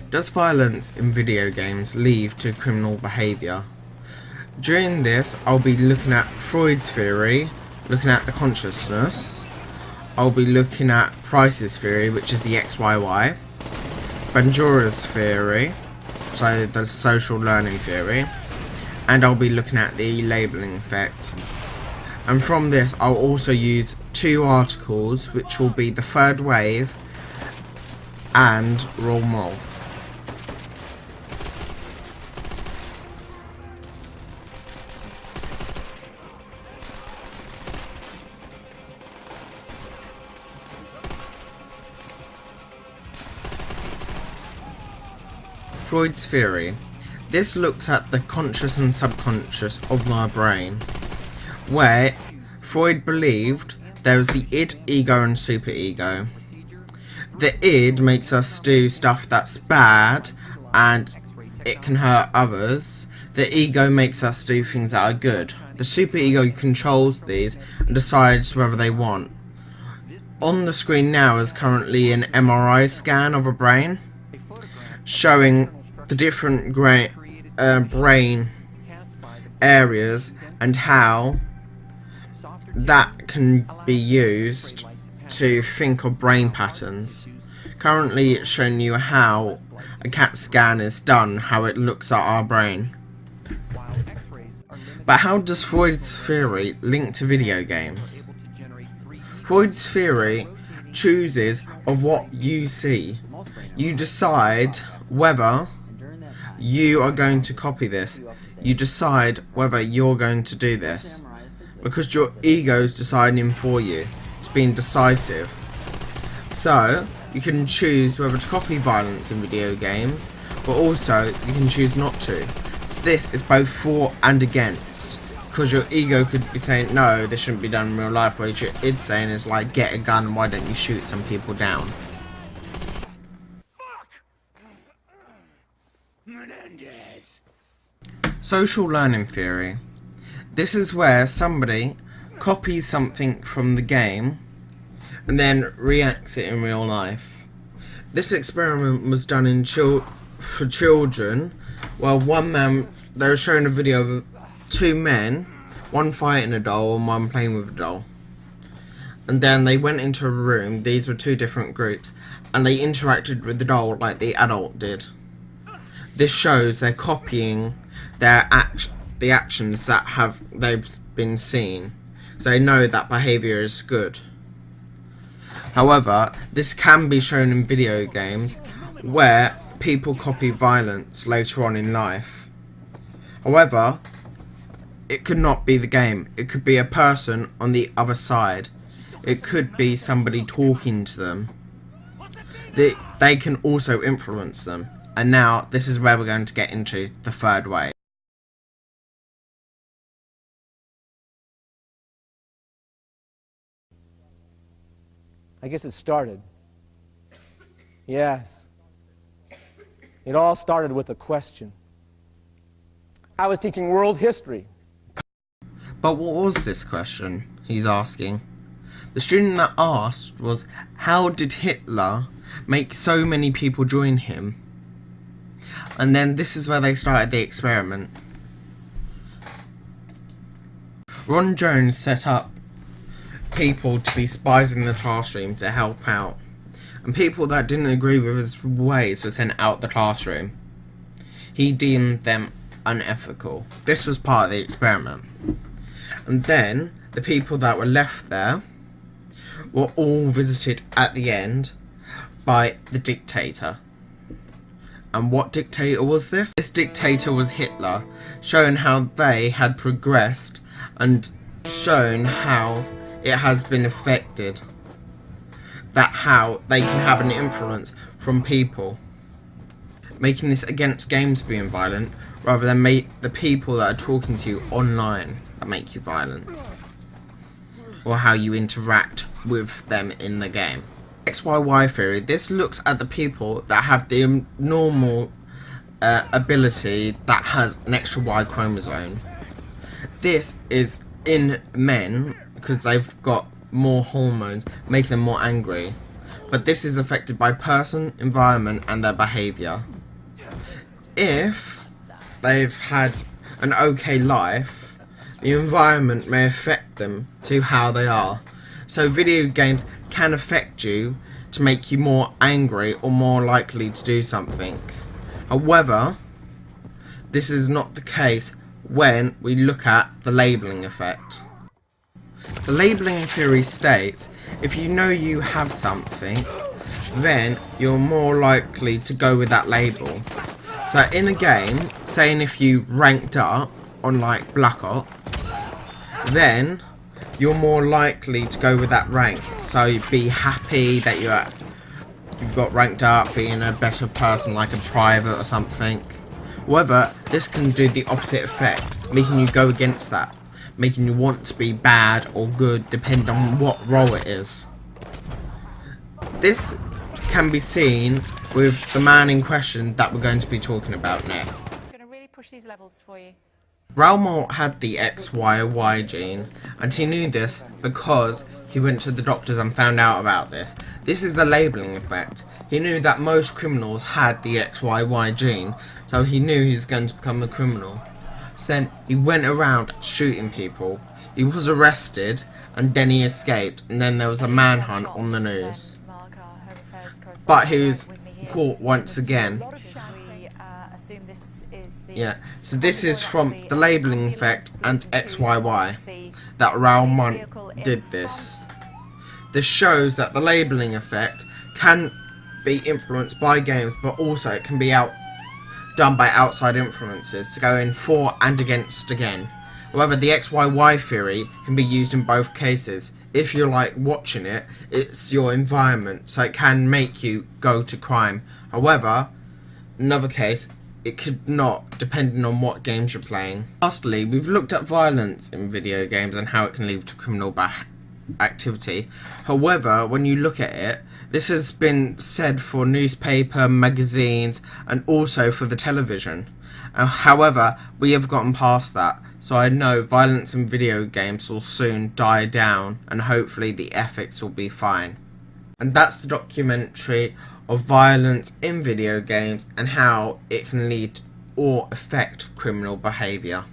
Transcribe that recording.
Does violence in video games lead to criminal behaviour? During this, I'll be looking at Freud's theory, looking at the consciousness. I'll be looking at Price's theory, which is the XYY. Bandura's theory, so the social learning theory. And I'll be looking at the labelling effect. And from this, I'll also use two articles, which will be the third wave and raw moral. Freud's theory. This looks at the conscious and subconscious of our brain, where Freud believed there was the id, ego and superego. The id makes us do stuff that's bad and it can hurt others. The ego makes us do things that are good. The superego controls these and decides whether they want. On the screen now is currently an MRI scan of a brain, showing the different brain areas and how that can be used to think of brain patterns. Currently it's showing you how a CAT scan is done, how it looks at our brain. But how does Freud's theory link to video games? Freud's theory chooses of what you see. You decide whether you are going to copy this. You decide whether you're going to do this. Because your ego's deciding for you. It's being decisive. So, you can choose whether to copy violence in video games, but also you can choose not to. So this is both for and against. Because your ego could be saying, no, this shouldn't be done in real life, whereas your id saying is like, get a gun, why don't you shoot some people down? Social learning theory. This is where somebody copies something from the game and then reacts it in real life. This experiment was done for children. Well, they were showing a video of two men, one fighting a doll and one playing with a doll. And then they went into a room, these were two different groups, and they interacted with the doll like the adult did. This shows they're copying the actions that they've been seen, so they know that behaviour is good. However, this can be shown in video games where people copy violence later on in life. However, it could not be the game. It could be a person on the other side. It could be somebody talking to them. They can also influence them. And now, this is where we're going to get into the third way. I guess it started. Yes. It all started with a question. I was teaching world history. But what was this question he's asking? The student that asked was, how did Hitler make so many people join him? And then this is where they started the experiment. Ron Jones set up people to be spies in the classroom to help out. And people that didn't agree with his ways were sent out the classroom. He deemed them unethical. This was part of the experiment. And then the people that were left there were all visited at the end by the dictator. And what dictator was this? This dictator was Hitler, showing how they had progressed and shown how it has been affected. That how they can have an influence from people. Making this against games being violent, rather than the people that are talking to you online that make you violent. Or how you interact with them in the game. XYY theory, this looks at the people that have the normal ability that has an extra Y chromosome. This is in men because they've got more hormones, making them more angry. But this is affected by person, environment and their behaviour. if they've had an okay life, the environment may affect them to how they are. So video games can affect you to make you more angry or more likely to do something. However, this is not the case when we look at the labelling effect. The labelling theory states if you know you have something, then you're more likely to go with that label. So in a game, saying if you ranked up on like Black Ops, then you're more likely to go with that rank. So be happy that you've got ranked up, being a better person like a private or something. However, this can do the opposite effect, making you go against that, making you want to be bad or good depending on what role it is. This can be seen with the man in question that we're going to be talking about next. I'm going to really push these levels for you. Ralmor had the XYY gene, and he knew this because he went to the doctors and found out about this. This is the labelling effect. He knew that most criminals had the XYY gene, so he knew he was going to become a criminal. So then he went around shooting people. He was arrested, and then he escaped, and then there was a manhunt on the news. But he was caught once again. Yeah, so this is from the labelling effect and XYY that Ralmor did this. This shows that the labelling effect can be influenced by games, but also it can be done by outside influences to go in for and against again. However, the XYY theory can be used in both cases. If you're like watching it, it's your environment, so it can make you go to crime. However, another case, it could not, depending on what games you're playing. Lastly, we've looked at violence in video games and how it can lead to criminal activity. However, when you look at it, this has been said for newspaper, magazines, and also for the television. However, we have gotten past that, so I know violence in video games will soon die down, and hopefully the ethics will be fine. And that's the documentary of violence in video games and how it can lead or affect criminal behaviour.